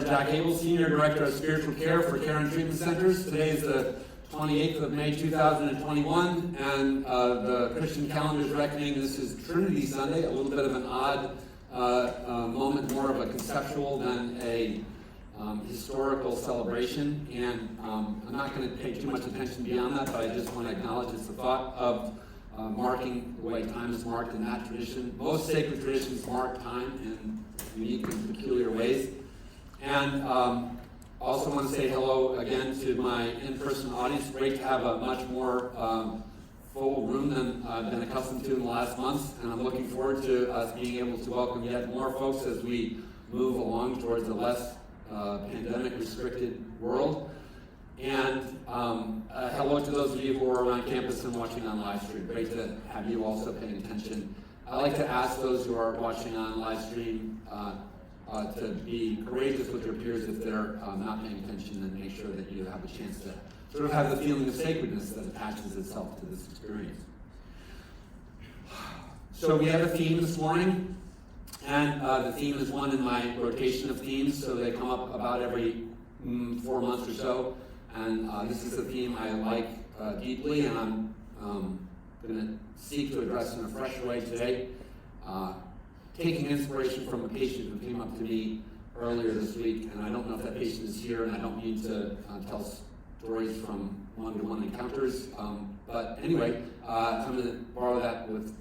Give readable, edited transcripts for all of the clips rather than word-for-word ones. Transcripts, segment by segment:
Jack Abel, Senior Director of Spiritual Care for Caron Treatment Centers. Today is the 28th of May 2021, and the Christian calendar is reckoning this is Trinity Sunday, a little bit of an odd moment, more of a conceptual than a historical celebration. And I'm not going to pay too much attention beyond that, but I just want to acknowledge it's the thought of marking the way time is marked in that tradition. Most sacred traditions mark time in unique and peculiar ways. And also want to say hello again to my in-person audience. Great to have a much more full room than I've been accustomed to in the last months, and I'm looking forward to us being able to welcome yet more folks as we move along towards a less pandemic-restricted world. And hello to those of you who are on campus and watching on live stream. Great to have you also paying attention. I'd like to ask those who are watching on live stream to be courageous with your peers if they're not paying attention, and make sure that you have a chance to sort of have the feeling of sacredness that attaches itself to this experience. So we have a theme this morning, and the theme is one in my rotation of themes, so they come up about every 4 months or so. And this is a theme I like deeply, and I'm going to seek to address in a fresh way today, taking inspiration from a patient who came up to me earlier this week. And I don't know if that patient is here, and I don't mean to tell stories from one-to-one encounters. But anyway, I'm going to borrow that with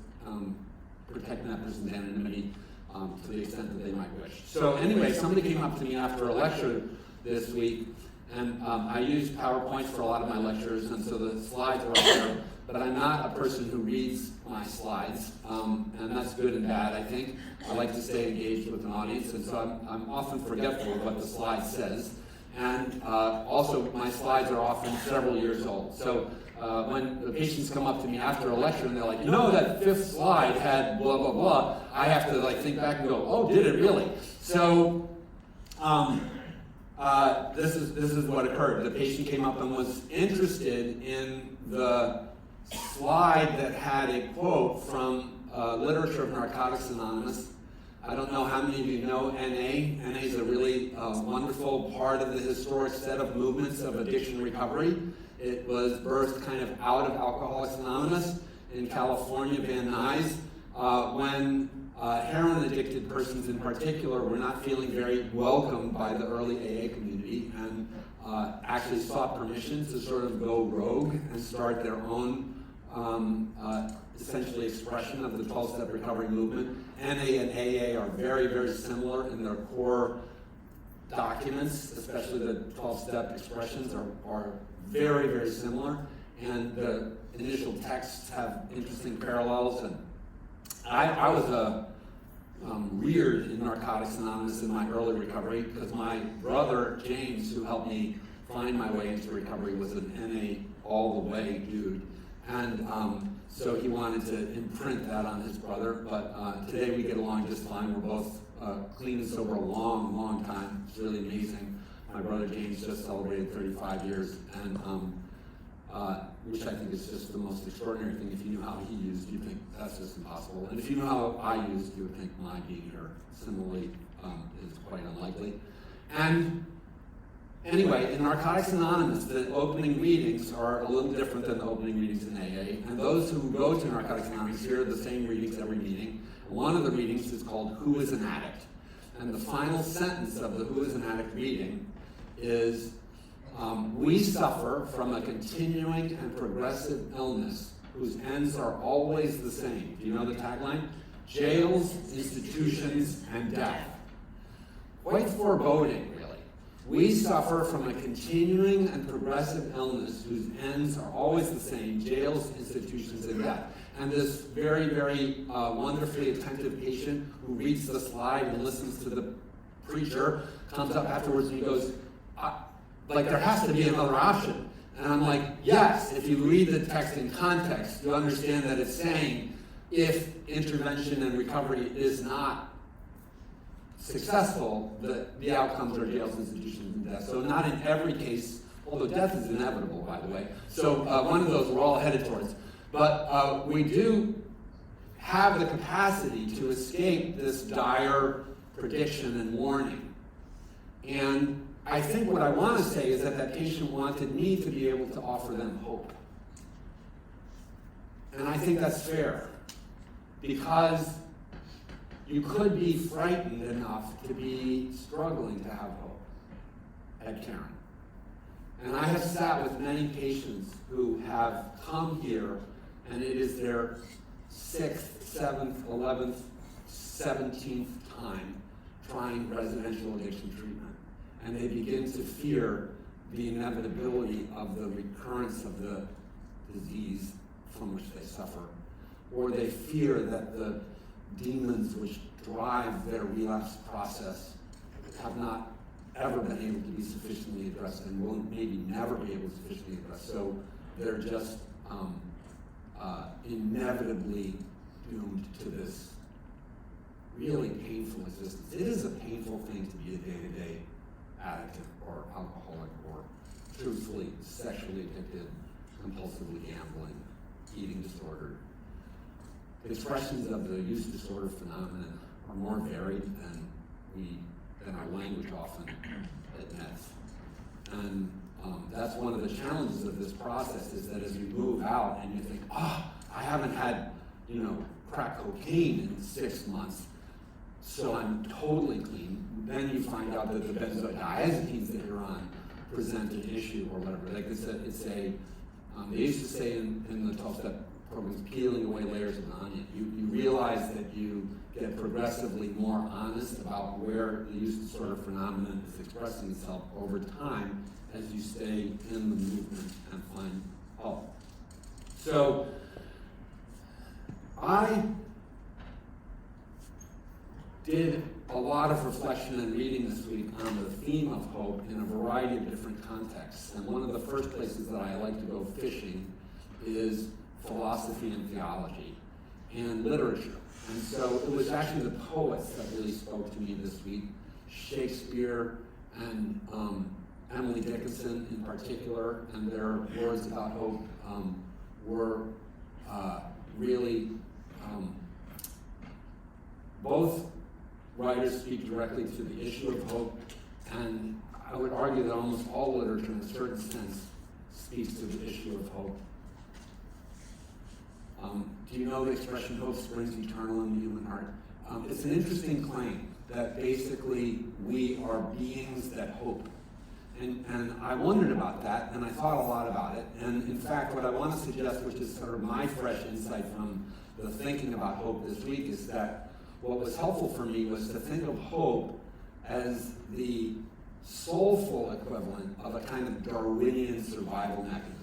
protecting that person's anonymity to the extent that they might wish. So anyway, somebody came up to me after a lecture this week, and I use PowerPoints for a lot of my lectures, and so the slides are up there, but I'm not a person who reads my slides, and that's good and bad, I think. I like to stay engaged with an audience, and so I'm often forgetful of what the slide says. And also, my slides are often several years old. So when the patients come up to me after a lecture and they're like, you know, that fifth slide had blah, blah, blah, I have to think back and go, oh, did it really? So this is what occurred. The patient came up and was interested in the slide that had a quote from Literature of Narcotics Anonymous. I don't know how many of you know NA. NA is a really wonderful part of the historic set of movements of addiction recovery. It was birthed kind of out of Alcoholics Anonymous in California, Van Nuys, when heroin-addicted persons in particular were not feeling very welcome by the early AA community, and actually sought permission to sort of go rogue and start their own essentially expression of the 12-step recovery movement. NA and AA are very, very similar in their core documents, especially the 12-step expressions are very, very similar, and the initial texts have interesting parallels. And I was reared in Narcotics Anonymous in my early recovery because my brother, James, who helped me find my way into recovery, was an NA all the way dude. And so he wanted to imprint that on his brother, but today we get along just fine. We're both clean and sober a long, long time. It's really amazing. My brother James just celebrated 35 years, and which I think is just the most extraordinary thing. If you knew how he used, you'd think that's just impossible. And if you knew how I used, you would think my being here similarly is quite unlikely. And anyway, in Narcotics Anonymous, the opening readings are a little different than the opening readings in AA. And those who go to Narcotics Anonymous hear the same readings every meeting. One of the readings is called Who is an Addict? And the final sentence of the Who is an Addict reading is, we suffer from a continuing and progressive illness whose ends are always the same. Do you know the tagline? Jails, institutions, and death. Quite foreboding, really. We suffer from a continuing and progressive illness whose ends are always the same: jails, institutions, and death. And this very, very wonderfully attentive patient who reads the slide and listens to the preacher comes up afterwards and he goes, there has to be another option. And I'm like, yes, if you read the text in context, you understand that it's saying if intervention and recovery is not successful, the outcomes are jails, institutions, and death. So not in every case, although death is inevitable, by the way. So one of those we're all headed towards. But we do have the capacity to escape this dire prediction and warning. And I think what I want to say is that that patient wanted me to be able to offer them hope. And I think that's fair, because you could be frightened enough to be struggling to have hope at Caron. And I have sat with many patients who have come here, and it is their 6th, 7th, 11th, 17th time trying residential addiction treatment. And they begin to fear the inevitability of the recurrence of the disease from which they suffer. Or they fear that the demons which drive their relapse process have not ever been able to be sufficiently addressed and will maybe never be able to sufficiently address. So they're just inevitably doomed to this really painful existence. It is a painful thing to be a day-to-day addict or alcoholic or truthfully sexually addicted, compulsively gambling, eating disorder. The expressions of the use disorder phenomenon are more varied than our language often admits. And that's one of the challenges of this process, is that as you move out and you think, I haven't had, crack cocaine in 6 months, so I'm totally clean. Then you find out that the benzodiazepines that you're on present an issue or whatever. Like they used to say in the 12-step programs, peeling away layers of an onion. You realize that you get progressively more honest about where the use disorder phenomenon is expressing itself over time as you stay in the movement and find help. So I did a lot of reflection and reading this week on the theme of hope in a variety of different contexts. And one of the first places that I like to go fishing is philosophy and theology and literature. And so it was actually the poets that really spoke to me this week. Shakespeare and Emily Dickinson in particular, and their words about hope were really, both writers speak directly to the issue of hope, and I would argue that almost all literature in a certain sense speaks to the issue of hope. Do you know the expression, hope springs eternal in the human heart? It's an interesting claim that basically we are beings that hope. And I wondered about that, and I thought a lot about it. And in fact, what I want to suggest, which is sort of my fresh insight from the thinking about hope this week, is that what was helpful for me was to think of hope as the soulful equivalent of a kind of Darwinian survival mechanism.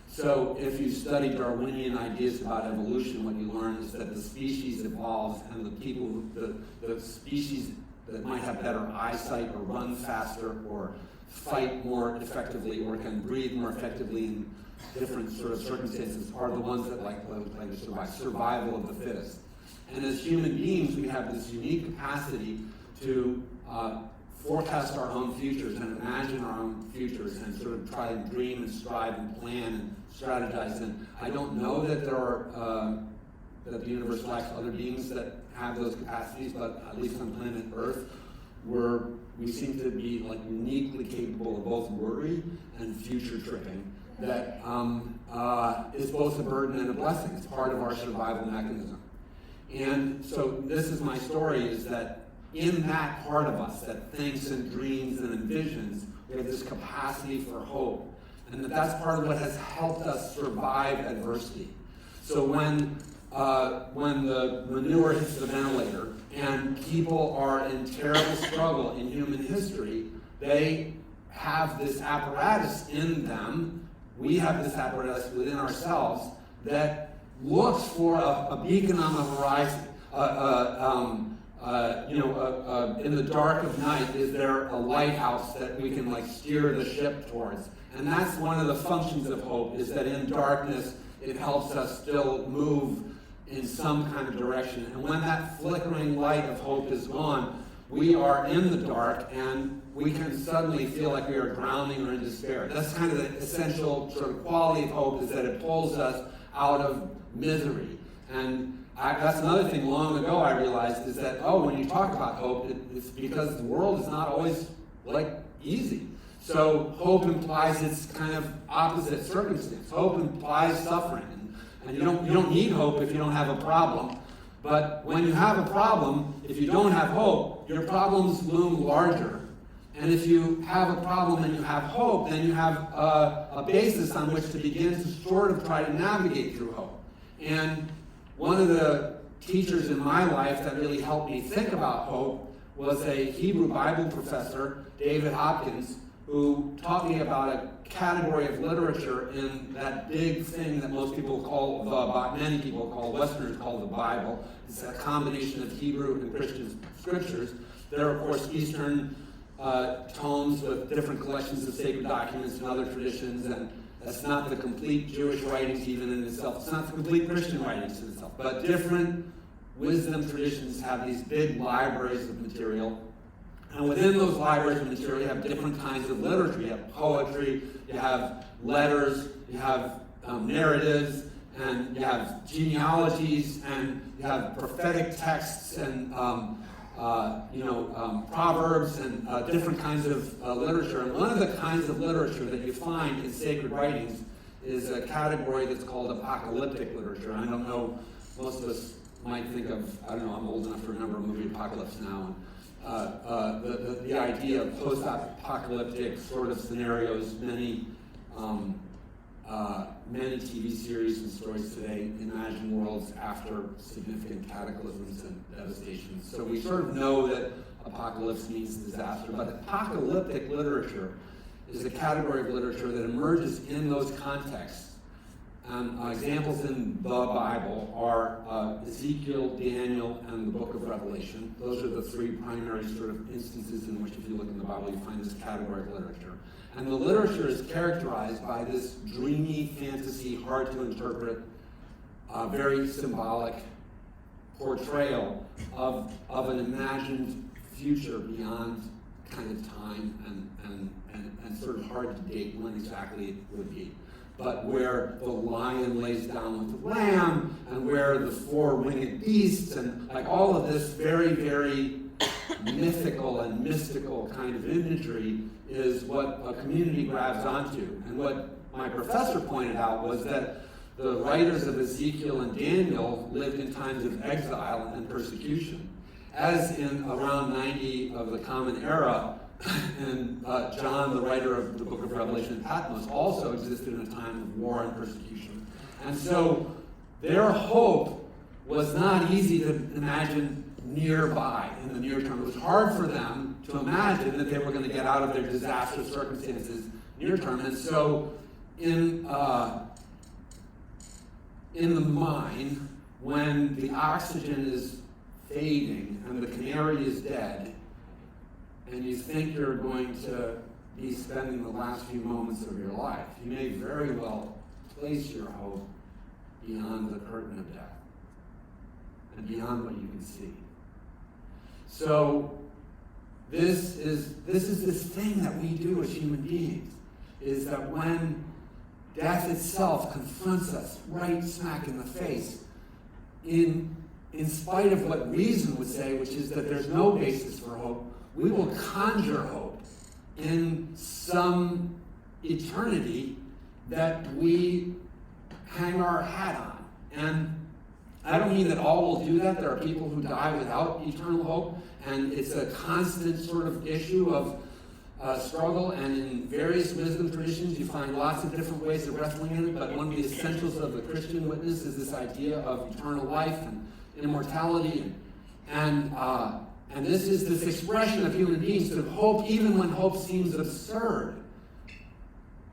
So if you study Darwinian ideas about evolution, what you learn is that the species evolves, and the species that might have better eyesight or run faster or fight more effectively or can breathe more effectively in different sort of circumstances are the ones that like to survive, survival of the fittest. And as human beings, we have this unique capacity to forecast our own futures and imagine our own futures and sort of try and dream and strive and plan and strategize. And I don't know that there are that the universe lacks other beings that have those capacities, but at least on planet Earth, we seem to be like uniquely capable of both worry and future tripping. That is both a burden and a blessing. It's part of our survival mechanism. And so this is my story, is that in that part of us that thinks and dreams and envisions, we have this capacity for hope. And that's part of what has helped us survive adversity. So when the manure hits the ventilator and people are in terrible struggle in human history, they have this apparatus in them. We have this apparatus within ourselves that looks for a beacon on the horizon. In the dark of night, is there a lighthouse that we can steer the ship towards? And that's one of the functions of hope, is that in darkness, it helps us still move in some kind of direction. And when that flickering light of hope is gone, we are in the dark and we can suddenly feel like we are drowning or in despair. That's kind of the essential sort of quality of hope, is that it pulls us out of misery. And that's another thing long ago I realized, is that, when you talk about hope, it's because the world is not always like easy. So hope implies its kind of opposite circumstance. Hope implies suffering, and you don't need hope if you don't have a problem. But when you have a problem, if you don't have hope, your problems loom larger. And if you have a problem and you have hope, then you have a basis on which to begin to sort of try to navigate through hope. And one of the teachers in my life that really helped me think about hope was a Hebrew Bible professor, David Hopkins, who taught me about a category of literature in that big thing that most people call, many people call, Westerners call the Bible. It's a combination of Hebrew and Christian scriptures. There are, of course, Eastern tomes with different collections of sacred documents and other traditions, and that's not the complete Jewish writings even in itself. It's not the complete Christian writings in itself, but different wisdom traditions have these big libraries of material. And within those libraries of material, you have different kinds of literature. You have poetry, you have letters, you have narratives, and you have genealogies, and you have prophetic texts, and proverbs, and different kinds of literature. And one of the kinds of literature that you find in sacred writings is a category that's called apocalyptic literature. I don't know, most of us might think of, I don't know, I'm old enough to remember a movie Apocalypse Now. The idea of post-apocalyptic sort of scenarios, many TV series and stories today imagine worlds after significant cataclysms and devastation. So we sort of know that apocalypse means disaster, but apocalyptic literature is a category of literature that emerges in those contexts. Examples in the Bible are Ezekiel, Daniel, and the book of Revelation. Those are the three primary sort of instances in which, if you look in the Bible, you find this category of literature. And the literature is characterized by this dreamy fantasy, hard to interpret, very symbolic portrayal of an imagined future beyond kind of time and sort of hard to date when exactly it would be. But where the lion lays down with the lamb, and where the four winged beasts, and like all of this very, very mythical and mystical kind of imagery is what a community grabs onto. And what my professor pointed out was that the writers of Ezekiel and Daniel lived in times of exile and persecution. As in around 90 of the Common Era, and John, the writer of the book of Revelation, Patmos, also existed in a time of war and persecution. And so their hope was not easy to imagine nearby in the near term. It was hard for them to imagine that they were going to get out of their disastrous circumstances near term. And so in the mine, when the oxygen is fading and the canary is dead, and you think you're going to be spending the last few moments of your life, you may very well place your hope beyond the curtain of death and beyond what you can see. So this is this thing that we do as human beings, is that when death itself confronts us right smack in the face, in spite of what reason would say, which is that there's no basis for hope, we will conjure hope in some eternity that we hang our hat on. And I don't mean that all will do that. There are people who die without eternal hope, and it's a constant sort of issue of struggle, and in various wisdom traditions you find lots of different ways of wrestling in it, but one of the essentials of the Christian witness is this idea of eternal life and immortality, and this is this expression of human beings of hope, even when hope seems absurd.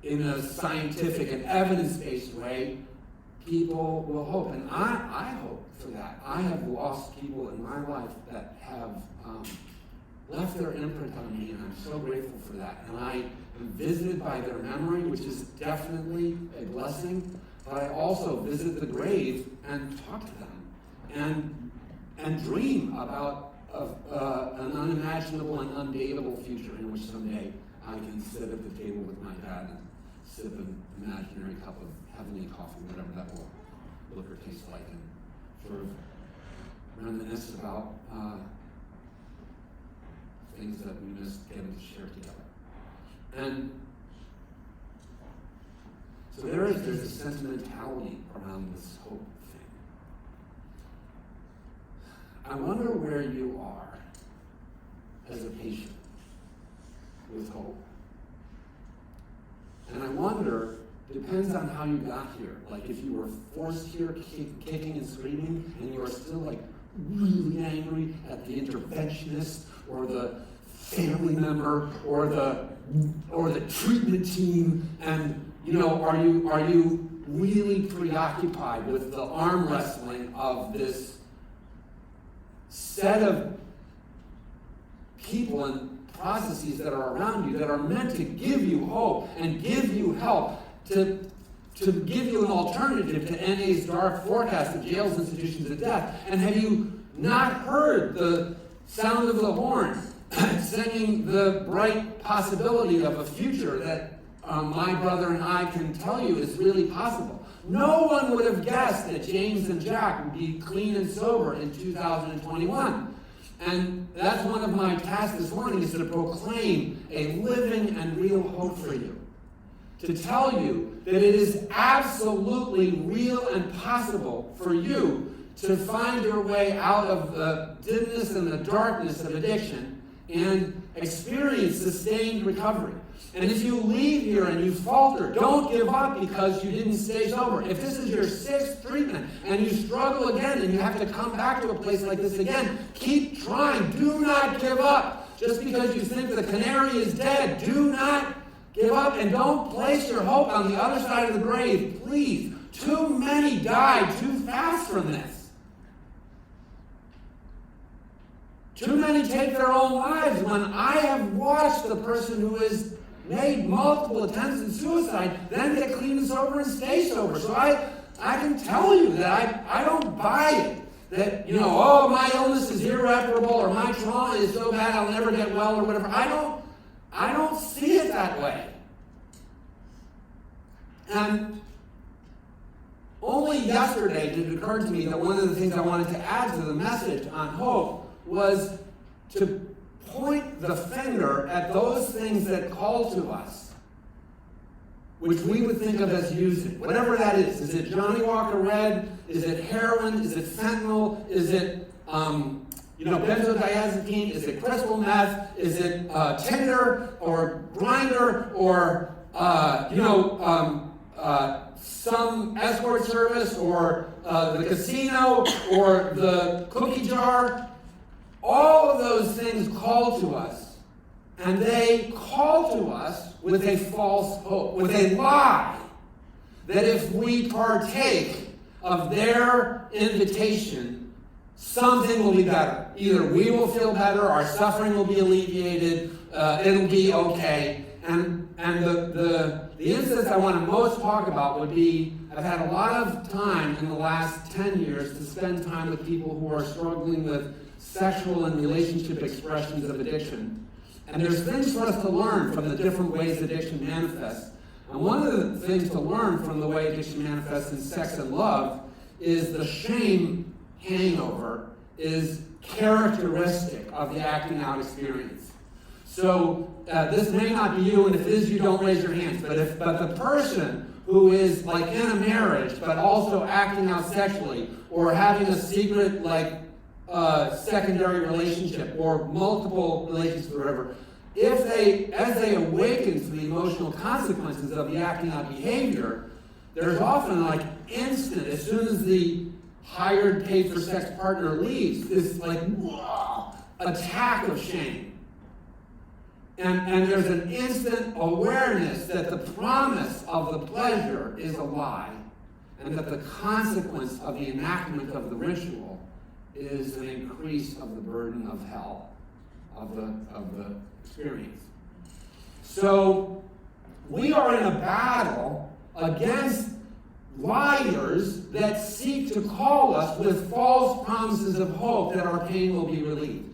In a scientific and evidence-based way, people will hope. And I hope for that. I have lost people in my life that have left their imprint on me, and I'm so grateful for that. And I am visited by their memory, which is definitely a blessing, but I also visit the grave and talk to them and dream about an unimaginable and undateable future in which someday I can sit at the table with my dad and sip an imaginary cup of heavenly coffee, whatever that will look or taste like, and sort of reminisce about things that we missed getting to share together. And so there's a sentimentality around this hope thing. I wonder where you are as a patient with hope. And I wonder, depends on how you got here. Like if you were forced here kicking and screaming, and you are still like really angry at the interventionist or the family member or the treatment team, and are you really preoccupied with the arm wrestling of this set of people and processes that are around you that are meant to give you hope and give you help, to give you an alternative to NA's dark forecast of jails, institutions, and death? And have you not heard the sound of the horn singing the bright possibility of a future that my brother and I can tell you is really possible? No one would have guessed that James and Jack would be clean and sober in 2021. And that's one of my tasks this morning, is to proclaim a living and real hope for you. To tell you that it is absolutely real and possible for you to find your way out of the dimness and the darkness of addiction and experience sustained recovery. And if you leave here and you falter, don't give up because you didn't stay sober. If this is your 6th treatment and you struggle again and you have to come back to a place like this again, keep trying. Do not give up. Just because you think the canary is dead, do not give up, and don't place your hope on the other side of the grave, please. Too many died too fast from this. Too many take their own lives when I have watched the person who has made multiple attempts at suicide then get clean and sober and stay sober. So I can tell you that I don't buy it. That, my illness is irreparable, or my trauma is so bad I'll never get well, or whatever. I don't see it that way. And only yesterday did it occur to me that one of the things I wanted to add to the message on hope was to point the finger at those things that call to us, which we would think of as using, whatever that is. Is it Johnny Walker Red? Is it heroin? Is it fentanyl? Is it benzodiazepine? Is it crystal meth? Is it Tinder or Grindr or some escort service or the casino or the cookie jar? All of those things call to us, and they call to us with a false hope, with a lie, that if we partake of their invitation, something will be better. Either we will feel better, our suffering will be alleviated, it'll be okay. And the instance I want to most talk about would be, I've had a lot of time in the last 10 years to spend time with people who are struggling with sexual and relationship expressions of addiction. And there's things for us to learn from the different ways addiction manifests. And one of the things to learn from the way addiction manifests in sex and love is the shame hangover is characteristic of the acting out experience. So this may not be you, and if it is, you don't raise your hands. But the person who is like in a marriage, but also acting out sexually, or having a secret secondary relationship, or multiple relationships, or whatever, as they awaken to the emotional consequences of the acting out behavior, there's often instant, as soon as the hired paid for sex partner leaves, this attack of shame. And there's an instant awareness that the promise of the pleasure is a lie, and that the consequence of the enactment of the ritual is an increase of the burden of hell, of the experience. So we are in a battle against liars that seek to call us with false promises of hope that our pain will be relieved.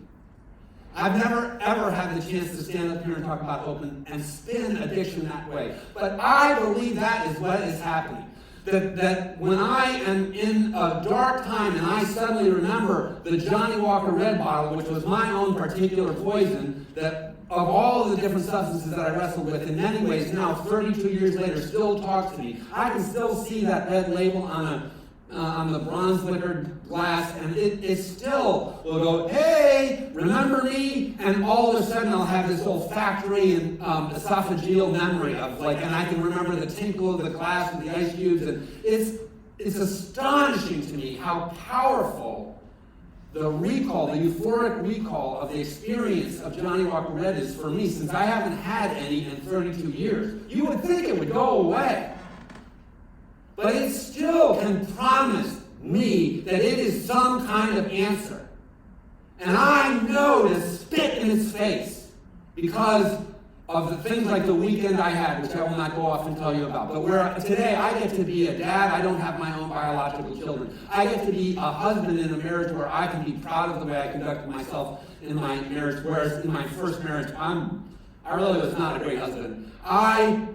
I've never, ever had the chance to stand up here and talk about hope and spin addiction that way. But I believe that is what is happening. that when I am in a dark time and I suddenly remember the Johnny Walker Red bottle, which was my own particular poison, that of all of the different substances that I wrestled with, in many ways now, 32 years later, still talks to me. I can still see that red label on the bronze lacquered glass, and it still will go, hey, remember me? And all of a sudden I'll have this olfactory and esophageal memory of and I can remember the tinkle of the glass with the ice cubes, and it's astonishing to me how powerful the recall, the euphoric recall of the experience of Johnny Walker Red is for me, since I haven't had any in 32 years. You would think it would go away. But it still can promise me that it is some kind of answer. And I know to spit in its face because of the things like the weekend I had, which I will not go off and tell you about. But where today I get to be a dad, I don't have my own biological children. I get to be a husband in a marriage where I can be proud of the way I conducted myself in my marriage, whereas in my first marriage, I really was not a great husband. I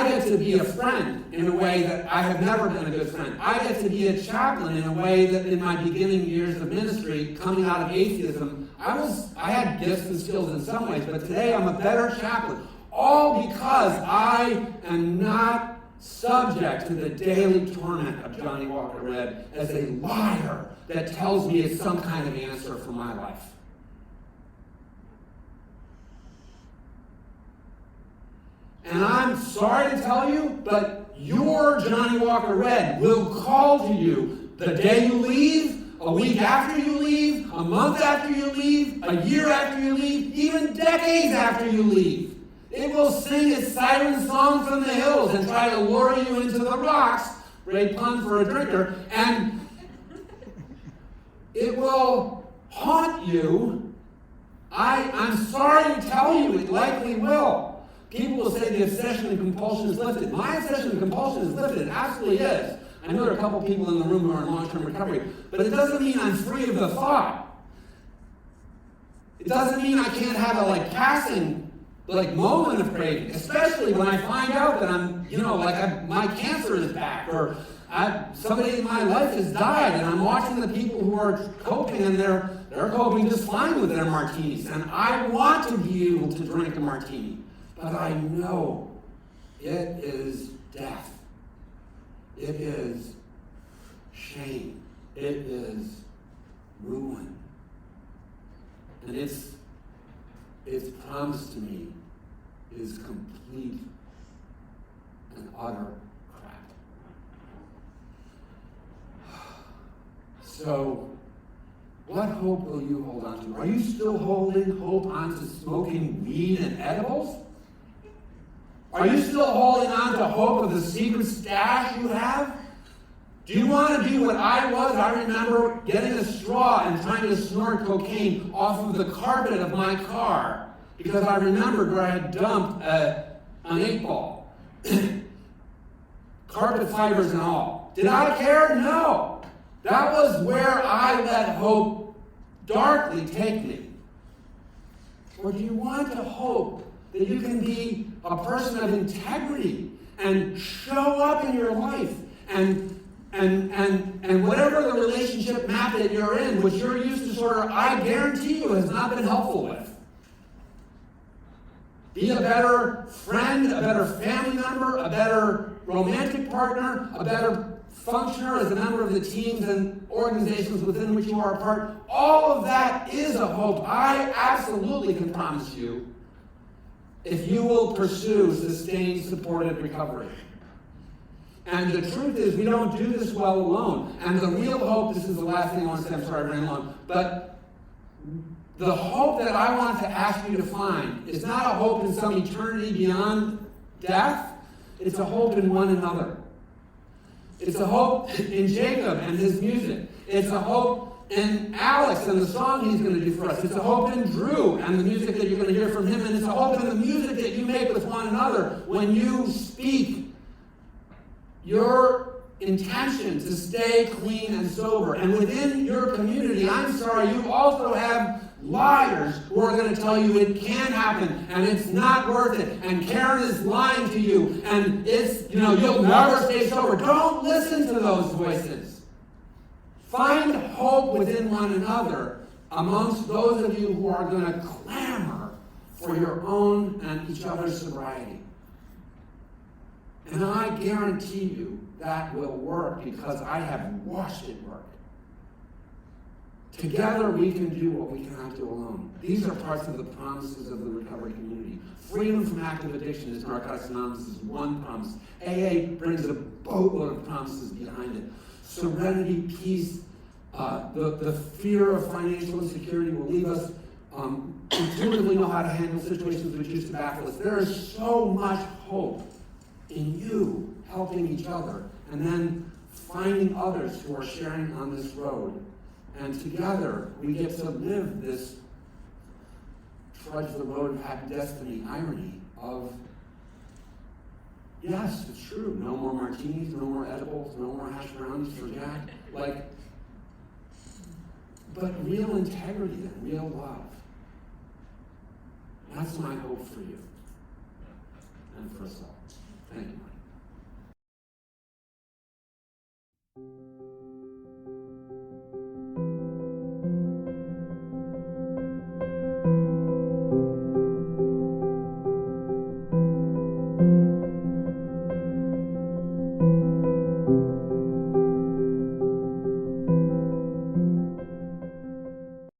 get to be a friend in a way that I have never been a good friend. I get to be a chaplain in a way that in my beginning years of ministry, coming out of atheism, I had gifts and skills in some ways, but today I'm a better chaplain. All because I am not subject to the daily torment of Johnny Walker Red as a liar that tells me it's some kind of answer for my life. And I'm sorry to tell you, but your Johnny Walker Red will call to you the day you leave, a week after you leave, a month after you leave, a year after you leave, even decades after you leave. It will sing its siren song from the hills and try to lure you into the rocks, great pun for a drinker, and it will haunt you. I'm sorry to tell you, it likely will. People will say the obsession and compulsion is lifted. My obsession and compulsion is lifted. It absolutely is. I know there are a couple people in the room who are in long-term recovery, but it doesn't mean I'm free of the thought. It doesn't mean I can't have a passing moment of craving, especially when I find out that my cancer is back, or somebody in my life has died, and I'm watching the people who are coping, and they're coping just fine with their martinis, and I want to be able to drink a martini. But I know it is death. It is shame. It is ruin. And its promise to me is complete and utter crap. So, what hope will you hold on to? Are you still holding hope onto smoking weed and edibles? Are you still holding on to hope of the secret stash you have? Do you want to be what I was? I remember getting a straw and trying to snort cocaine off of the carpet of my car because I remembered where I had dumped an 8-ball. Carpet fibers and all. Did I care? No. That was where I let hope darkly take me. Or do you want to hope that you can be a person of integrity and show up in your life and whatever the relationship map that you're in, which your use disorder, I guarantee you, has not been helpful with. Be a better friend, a better family member, a better romantic partner, a better functioner as a member of the teams and organizations within which you are a part. All of that is a hope. I absolutely can promise you, if you will pursue sustained, supported recovery. And the truth is, we don't do this well alone. And the real hope, this is the last thing I want to say, I'm sorry I ran long, but the hope that I want to ask you to find is not a hope in some eternity beyond death. It's a hope in one another. It's a hope in Jacob and his music. It's a hope in Alex and the song he's going to do for us. It's a hope in Drew and the music that you're going to hear from him. And it's a hope in the music that you make with one another when you speak your intention to stay clean and sober. And within your community, I'm sorry, you also have liars who are going to tell you it can't happen and it's not worth it and Caron is lying to you and it's, you'll never stay sober. Don't listen to those voices. Find hope within one another amongst those of you who are going to clamor for your own and each other's sobriety. And I guarantee you that will work because I have watched it work. Together we can do what we cannot do alone. These are parts of the promises of the recovery community. Freedom from active addiction, as Narcotics Anonymous, is one promise. AA brings a boatload of promises behind it. Serenity, peace, the fear of financial insecurity will leave us intuitively know how to handle situations which used to baffle us. There is so much hope in you helping each other and then finding others who are sharing on this road. And together we get to live this trudge the road of happy destiny irony of, yes, it's true, no more martinis, no more edibles, no more hash brownies for Jack. But real integrity and real love. That's my hope for you and for us all. Thank you.